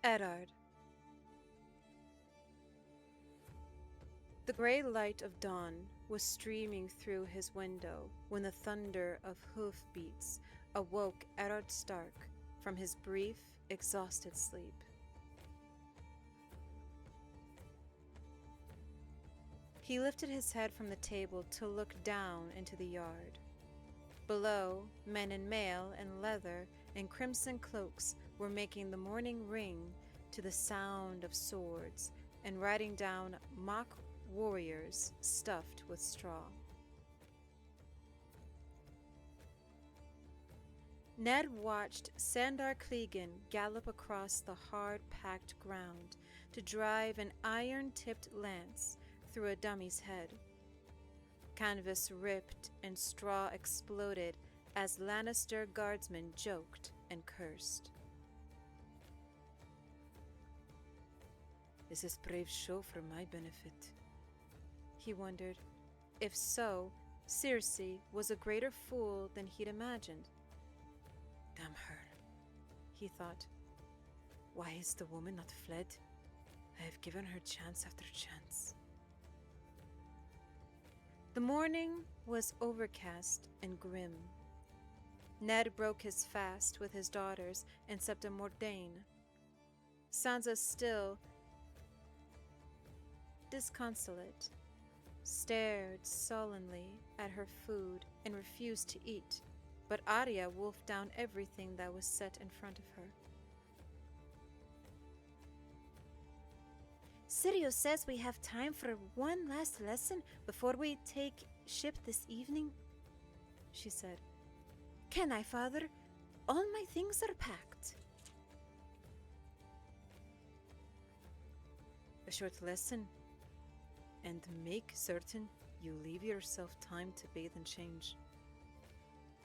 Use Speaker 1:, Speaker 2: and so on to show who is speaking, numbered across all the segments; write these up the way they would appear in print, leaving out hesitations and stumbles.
Speaker 1: Eddard. The grey light of dawn was streaming through his window when the thunder of hoofbeats awoke Eddard Stark from his brief, exhausted sleep. He lifted his head from the table to look down into the yard. Below, men in mail and leather and crimson cloaks were making the morning ring to the sound of swords and riding down mock warriors stuffed with straw. Ned watched Sandar Clegane gallop across the hard-packed ground to drive an iron-tipped lance through a dummy's head. Canvas ripped and straw exploded as Lannister guardsmen joked and cursed. "Is this brave show for my benefit?" He wondered. If so, Cersei was a greater fool than he'd imagined. Damn her, he thought. Why is the woman not fled? I have given her chance after chance. The morning was overcast and grim. Ned broke his fast with his daughters and 𝘠𝘓𝘳𝘠𝘕. Sansa, still disconsolate, stared sullenly at her food and refused to eat, but Arya wolfed down everything that was set in front of her. "Sirio says we have time for one last lesson before we take ship this evening," she said. "Can I, father? All my things are packed." "A short lesson, and make certain you leave yourself time to bathe and change.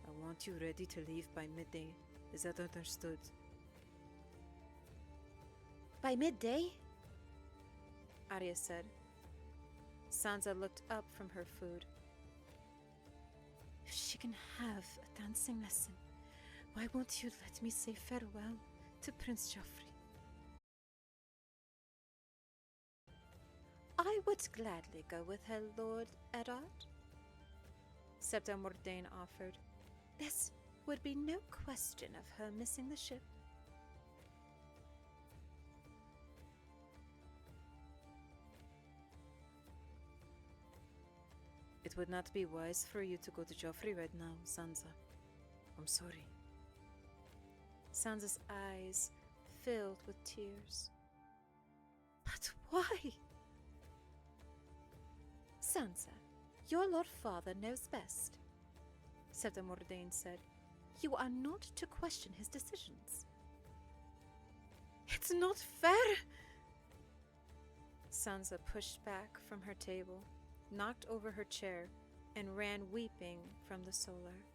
Speaker 1: I want you ready to leave by midday. Is that understood?" "By midday?" Arya said. Sansa looked up from her food. "If she can have a dancing lesson, why won't you let me say farewell to Prince Joffrey?" "I would gladly go with her, Lord Eddard," 𝘠𝘓𝘳𝘠𝘕 offered. "There would be no question of her missing the ship." "It would not be wise for you to go to Joffrey right now, Sansa. I'm sorry." Sansa's eyes filled with tears. "But why?" "Sansa, your Lord Father knows best," 𝘠𝘓𝘳𝘠𝘕 said. "You are not to question his decisions." "It's not fair!" Sansa pushed back from her table, knocked over her chair, and ran weeping from the solar.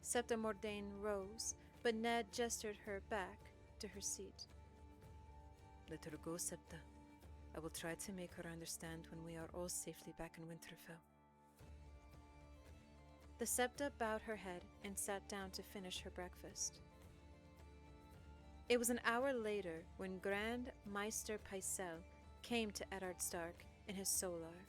Speaker 1: 𝘠𝘓𝘳𝘠𝘕 rose, but Ned gestured her back to her seat. "Let her go, Septa. I will try to make her understand when we are all safely back in Winterfell." The Septa bowed her head and sat down to finish her breakfast. It was an hour later when Grand Maester Pycelle came to Eddard Stark in his solar.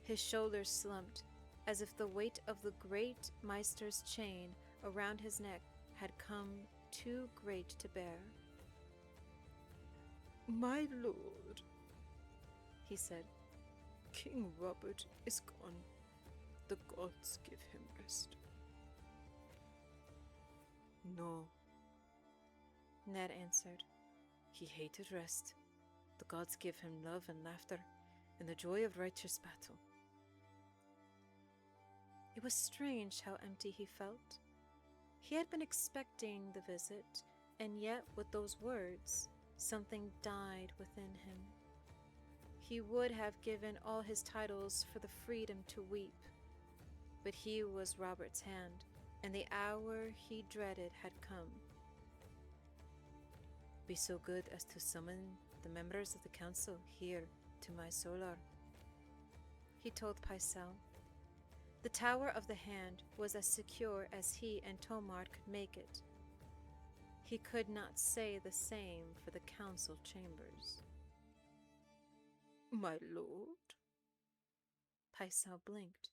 Speaker 1: His shoulders slumped, as if the weight of the great Maester's chain around his neck had come too great to bear. "My lord," he said, "King Robert is gone. The gods give him rest." "No," Ned answered. "He hated rest. The gods give him love and laughter and the joy of righteous battle." It was strange how empty he felt. He had been expecting the visit, and yet with those words, something died within him. He would have given all his titles for the freedom to weep, but he was Robert's hand, and the hour he dreaded had come. "Be so good as to summon the members of the council here to my solar," he told Pycelle. The Tower of the Hand was as secure as he and Tomar could make it. He could not say the same for the council chambers.
Speaker 2: My lord,
Speaker 1: 𝘕𝘳 blinked.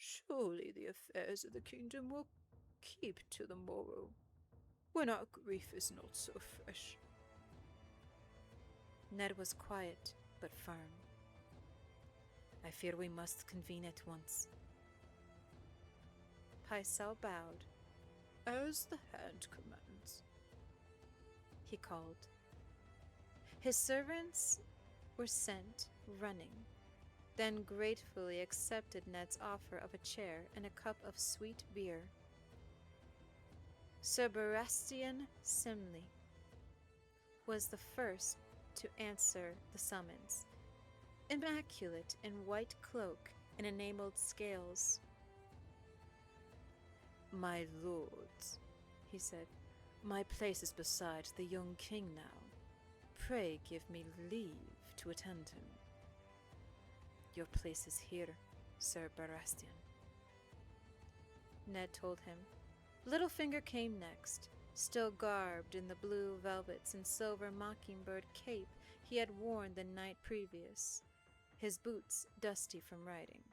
Speaker 2: surely the affairs of the kingdom will keep to the morrow, when our grief is not so fresh.
Speaker 1: Ned was quiet, but firm.
Speaker 3: I fear we must convene at once.
Speaker 1: 𝘕𝘳 bowed.
Speaker 2: As the hand commands,
Speaker 1: he called. His servants were sent running, then gratefully accepted Ned's offer of a chair and a cup of sweet beer. 𝘠𝘩𝘳𝘠𝘠𝘸 was the first to answer the summons, immaculate in white cloak and enameled scales.
Speaker 3: My lords, he said, my place is beside the young king now. Pray give me leave to attend him. Your place is here, 𝘠𝘩𝘳𝘠𝘠𝘠.
Speaker 1: Ned told him. Littlefinger came next, still garbed in the blue velvets and silver mockingbird cape he had worn the night previous, his boots dusty from riding.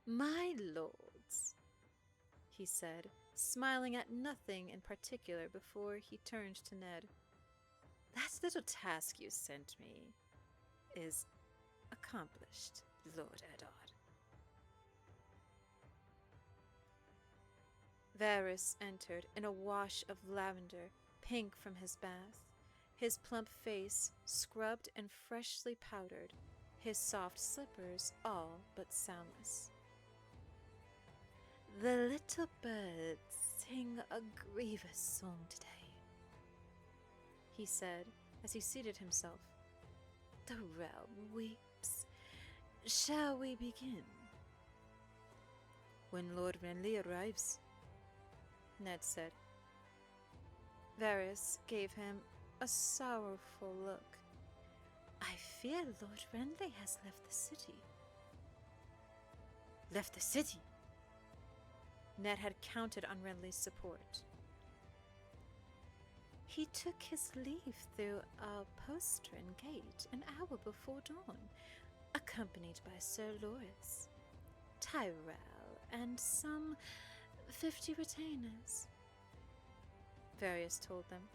Speaker 1: "My lords," he said, smiling at nothing in particular before he turned to Ned,
Speaker 3: "that little task you sent me is accomplished, Lord Eddard."
Speaker 1: Varys entered in a wash of lavender, pink from his bath, his plump face scrubbed and freshly powdered, his soft slippers all but soundless.
Speaker 3: "The little birds sing a grievous song today,"
Speaker 1: he said as he seated himself.
Speaker 3: "The realm weeps. Shall we begin?" "When Lord Renly arrives,"
Speaker 1: Ned said. Varys gave him a sorrowful look.
Speaker 3: "I fear Lord Renly has left the city."
Speaker 1: "Left the city?" Ned had counted on Renly's support.
Speaker 3: "He took his leave through a postern gate an hour before dawn, accompanied by Sir Loras, Tyrell, and some 50 retainers,"
Speaker 1: Varys told them.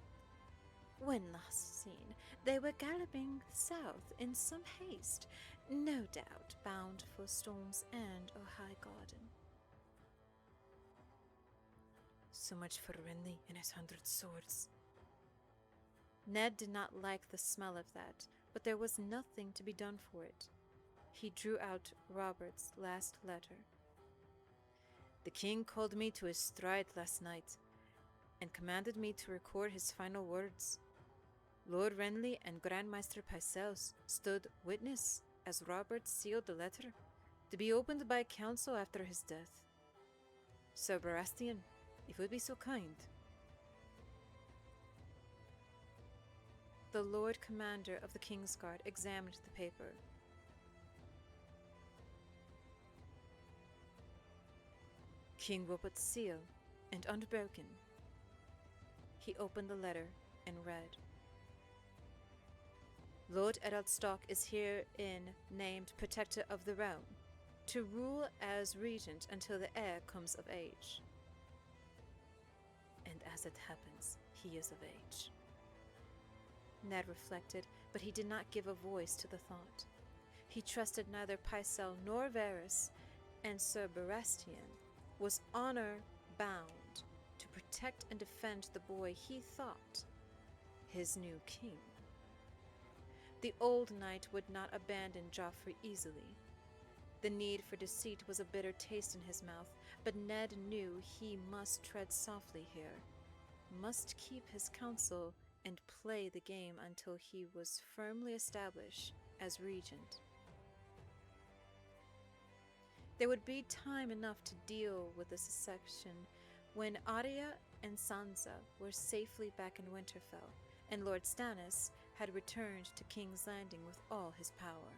Speaker 3: "When last seen, they were galloping south in some haste, no doubt bound for Storm's End or High Garden."
Speaker 1: So much for Renly and his 100 swords. Ned did not like the smell of that, but there was nothing to be done for it. He drew out Robert's last letter.
Speaker 3: "The king called me to his stride last night, and commanded me to record his final words. Lord Renly and Grand Maester 𝘕𝘳 stood witness as Robert sealed the letter, to be opened by council after his death. Sir Baratheon, if you would be so kind."
Speaker 1: The Lord Commander of the Kingsguard examined the paper.
Speaker 3: "King Robert's seal, and unbroken."
Speaker 1: He opened the letter and read.
Speaker 3: "Lord Eddard Stark is herein named Protector of the Realm, to rule as regent until the heir comes of age." And as it happens, he is of age.
Speaker 1: Ned reflected, but he did not give a voice to the thought. He trusted neither 𝘕𝘳 nor Varys, and Sir Baratheon was honor-bound to protect and defend the boy he thought his new king. The old knight would not abandon Joffrey easily. The need for deceit was a bitter taste in his mouth, but Ned knew he must tread softly here, must keep his counsel and play the game until he was firmly established as regent. There would be time enough to deal with the succession when Arya and Sansa were safely back in Winterfell, and Lord Stannis had returned to King's Landing with all his power.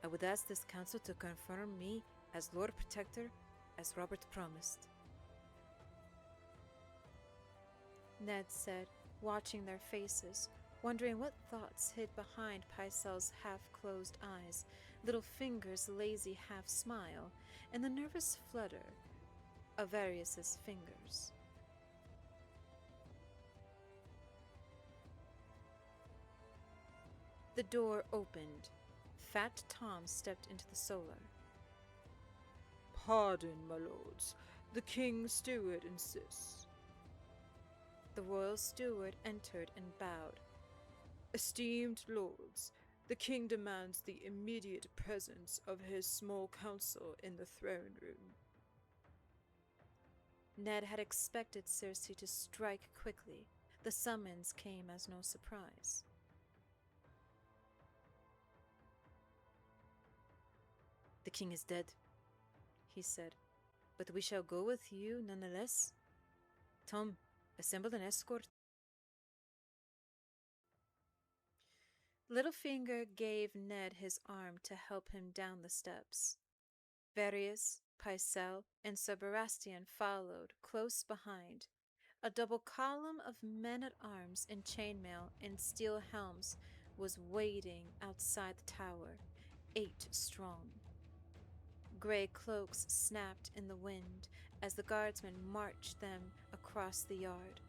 Speaker 3: "I would ask this council to confirm me as Lord Protector, as Robert promised."
Speaker 1: Ned said, watching their faces, wondering what thoughts hid behind Pycelle's half-closed eyes, little fingers' lazy half-smile, and the nervous flutter of Varius's fingers. The door opened. Fat Tom stepped into the solar.
Speaker 2: "Pardon, my lords. The King's steward insists."
Speaker 1: The royal steward entered and bowed.
Speaker 2: "Esteemed lords, the King demands the immediate presence of his small council in the throne room."
Speaker 1: Ned had expected Cersei to strike quickly. The summons came as no surprise.
Speaker 3: "The king is dead," he said, "but we shall go with you nonetheless. Tom, assemble an escort."
Speaker 1: Littlefinger gave Ned his arm to help him down the steps. Varius, Pycelle, and Sir Baratheon followed close behind. A double column of men-at-arms in chainmail and steel helms was waiting outside the tower, 8 strong. Grey cloaks snapped in the wind as the guardsmen marched them across the yard.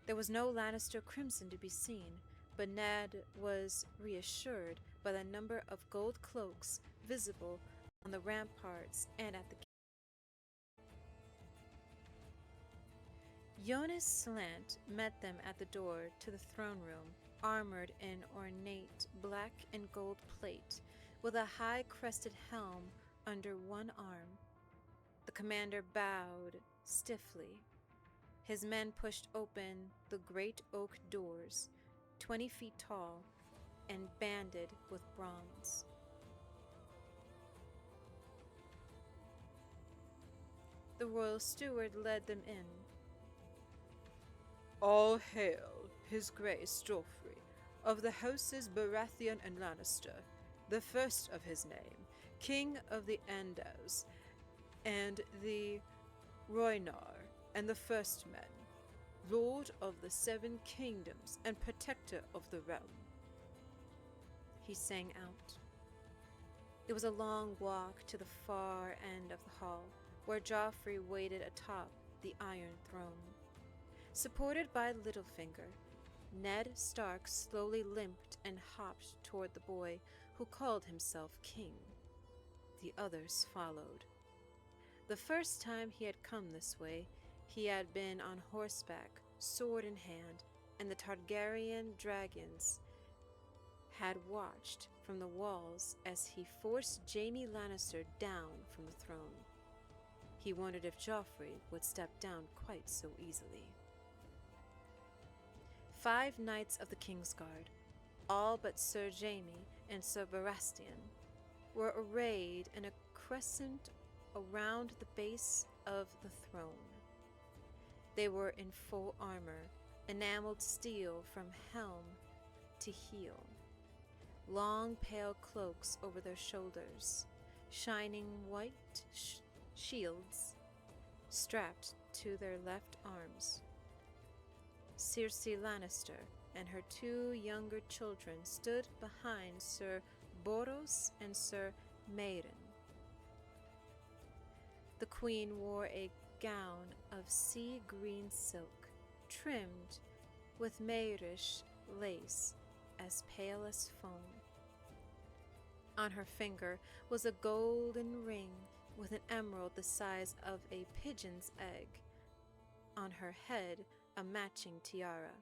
Speaker 1: There was no Lannister crimson to be seen, but Ned was reassured by the number of gold cloaks visible on the ramparts and at the gate. Jonas Slant met them at the door to the throne room, armored in ornate black and gold plate, with a high-crested helm under one arm. The commander bowed stiffly. His men pushed open the great oak doors, 20 feet tall and banded with bronze. The royal steward led them in.
Speaker 2: "All hail His Grace Joffrey, of the houses Baratheon and Lannister, the first of his name, King of the Andals, and the Rhoynar, and the First Men, Lord of the 7 Kingdoms and Protector of the Realm,"
Speaker 1: he sang out. It was a long walk to the far end of the hall, where Joffrey waited atop the Iron Throne. Supported by Littlefinger, Ned Stark slowly limped and hopped toward the boy who called himself king. The others followed. The first time he had come this way, he had been on horseback, sword in hand, and the Targaryen dragons had watched from the walls as he forced Jaime Lannister down from the throne. He wondered if Joffrey would step down quite so easily. 5 knights of the Kingsguard, all but Sir Jaime and Sir Baratheon, were arrayed in a crescent around the base of the throne. They were in full armor, enameled steel from helm to heel, long pale cloaks over their shoulders, shining white shields strapped to their left arms. Cersei Lannister and her 2 younger children stood behind Sir Boros and Sir Mairen. The queen wore a gown of sea green silk, trimmed with Mayrish lace as pale as foam. On her finger was a golden ring with an emerald the size of a pigeon's egg. On her head, a matching tiara.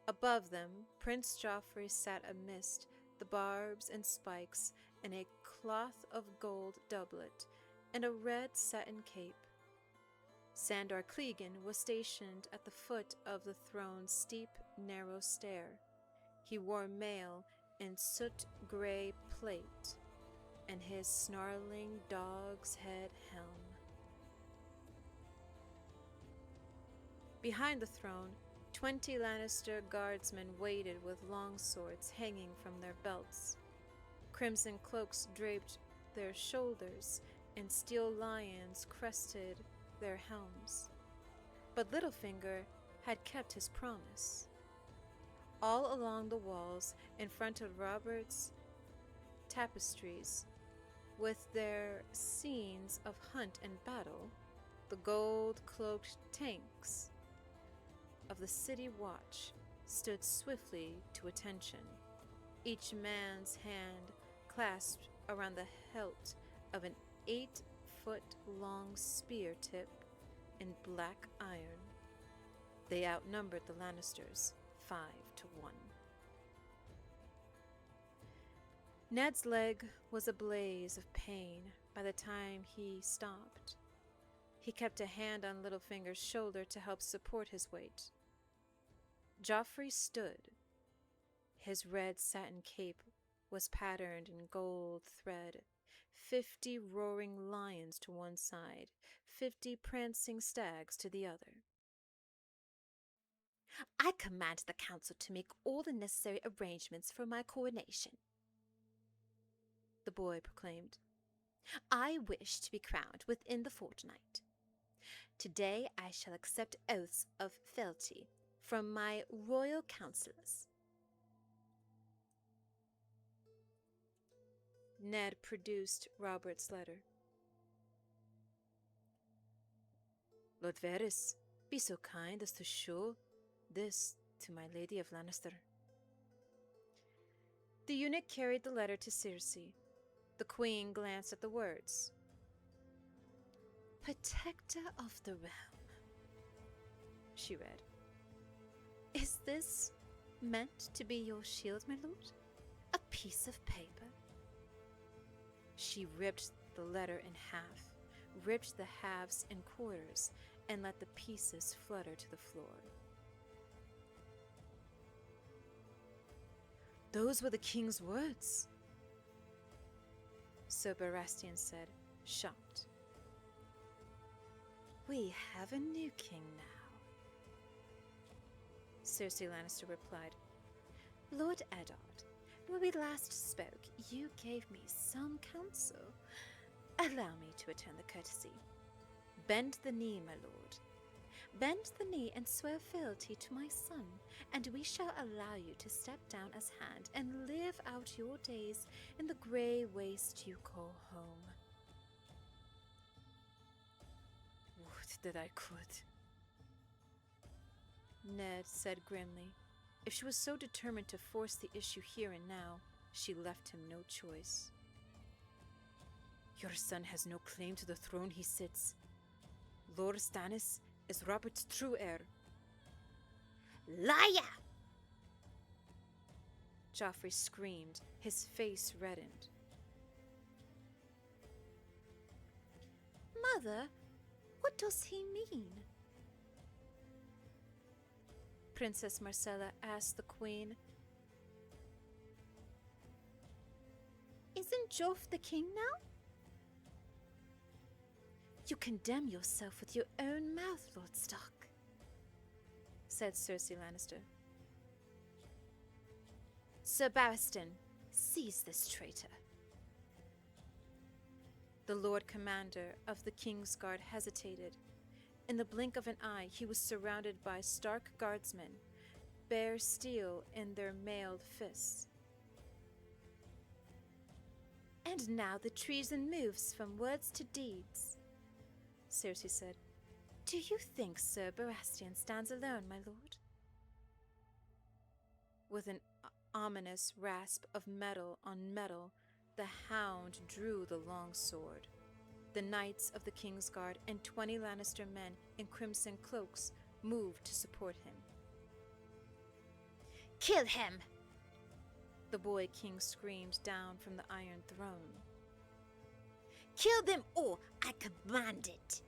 Speaker 1: Above them, Prince Joffrey sat amidst the barbs and spikes in a cloth of gold doublet and a red satin cape. Sandor Clegane was stationed at the foot of the throne's steep, narrow stair. He wore mail in soot-gray plate and his snarling dog's head helm. Behind the throne, 20 Lannister guardsmen waited with long swords hanging from their belts. Crimson cloaks draped their shoulders, and steel lions crested their helms. But Littlefinger had kept his promise. All along the walls in front of Robert's tapestries, with their scenes of hunt and battle, the gold-cloaked tanks of the city watch stood swiftly to attention, each man's hand clasped around the hilt of an 8-foot-long spear tip in black iron. They outnumbered the Lannisters 5-1. Ned's leg was a blaze of pain by the time he stopped. He kept a hand on Littlefinger's shoulder to help support his weight. Joffrey stood. His red satin cape was patterned in gold thread, 50 roaring lions to one side, 50 prancing stags to the other.
Speaker 3: I command the council to make all the necessary arrangements for my coronation, the boy proclaimed. I wish to be crowned within the fortnight. Today I shall accept oaths of fealty from my royal councillors.
Speaker 1: Ned produced Robert's letter. Lord Varys, be so kind as to show this to my Lady of Lannister. The eunuch carried the letter to Cersei. The queen glanced at the words.
Speaker 3: Protector of the realm, she read. Is this meant to be your shield, my lord? A piece of paper?
Speaker 1: She ripped the letter in half, ripped the halves in quarters, and let the pieces flutter to the floor. Those were the king's words, Sir Baratheon said, shocked.
Speaker 3: We have a new king now,
Speaker 1: Cersei Lannister replied.
Speaker 3: Lord Eddard, when we last spoke, you gave me some counsel. Allow me to return the courtesy. Bend the knee, my lord. Bend the knee and swear fealty to my son, and we shall allow you to step down as hand and live out your days in the grey waste you call home.
Speaker 1: Would that I could, Ned said grimly. If she was so determined to force the issue here and now, she left him no choice. Your son has no claim to the throne he sits. Lord Stannis is Robert's true heir.
Speaker 3: Liar!
Speaker 1: Joffrey screamed, his face reddened.
Speaker 3: Mother, what does he mean?
Speaker 1: Princess Marcella asked the queen.
Speaker 3: Isn't Joff the king now? You condemn yourself with your own mouth, Lord Stark,
Speaker 1: said Cersei Lannister.
Speaker 3: Sir Barristan, seize this traitor.
Speaker 1: The Lord Commander of the King's Guard hesitated. In the blink of an eye, he was surrounded by Stark guardsmen, bare steel in their mailed fists.
Speaker 3: And now the treason moves from words to deeds,
Speaker 1: Cersei said.
Speaker 3: Do you think Sir Baratheon stands alone, my lord?
Speaker 1: With an ominous rasp of metal on metal, the hound drew the long sword. The knights of the King's Guard and 20 Lannister men in crimson cloaks moved to support him.
Speaker 3: Kill him!
Speaker 1: The boy king screamed down from the Iron Throne.
Speaker 3: Kill them all! I command it!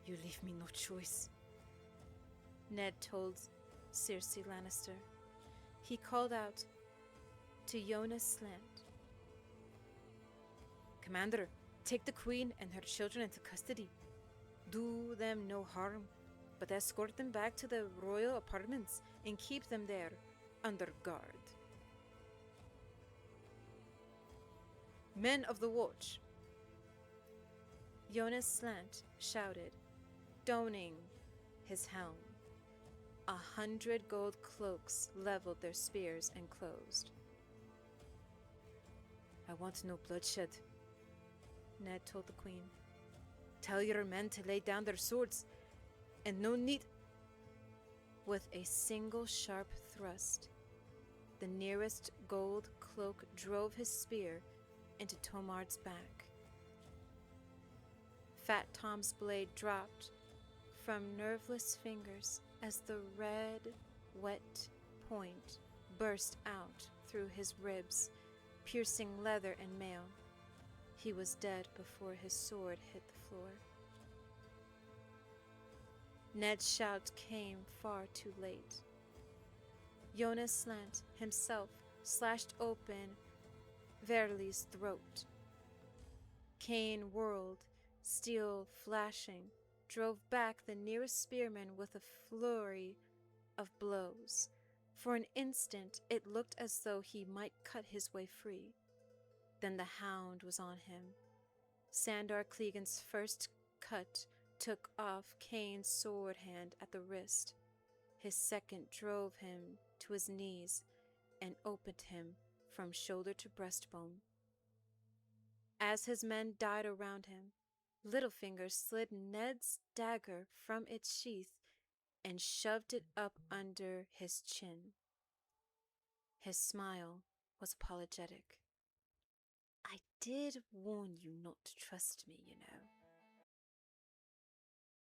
Speaker 1: You leave me no choice, Ned told Cersei Lannister. He called out to Ionas Slant. Commander, take the queen and her children into custody. Do them no harm, but escort them back to the royal apartments and keep them there under guard. Men of the watch, Jonas Slant shouted, donning his helm. 100 gold cloaks leveled their spears and closed.
Speaker 3: I want no bloodshed, Ned told the queen. Tell your men to lay down their swords, and no need.
Speaker 1: With a single sharp thrust, the nearest gold cloak drove his spear into Tomard's back. Fat Tom's blade dropped from nerveless fingers as the red, wet point burst out through his ribs, piercing leather and mail. He was dead before his sword hit the floor. Ned's shout came far too late. Jonas Slant himself slashed open 𝘕𝘓𝑗's throat. Cain whirled, steel flashing, drove back the nearest spearman with a flurry of blows. For an instant it looked as though he might cut his way free. Then the hound was on him. Sandor Cleggan's first cut took off Cain's sword hand at the wrist. His second drove him to his knees and opened him from shoulder to breastbone. As his men died around him, Littlefinger slid Ned's dagger from its sheath and shoved it up under his chin. His smile was apologetic. I did warn you not to trust me, you know.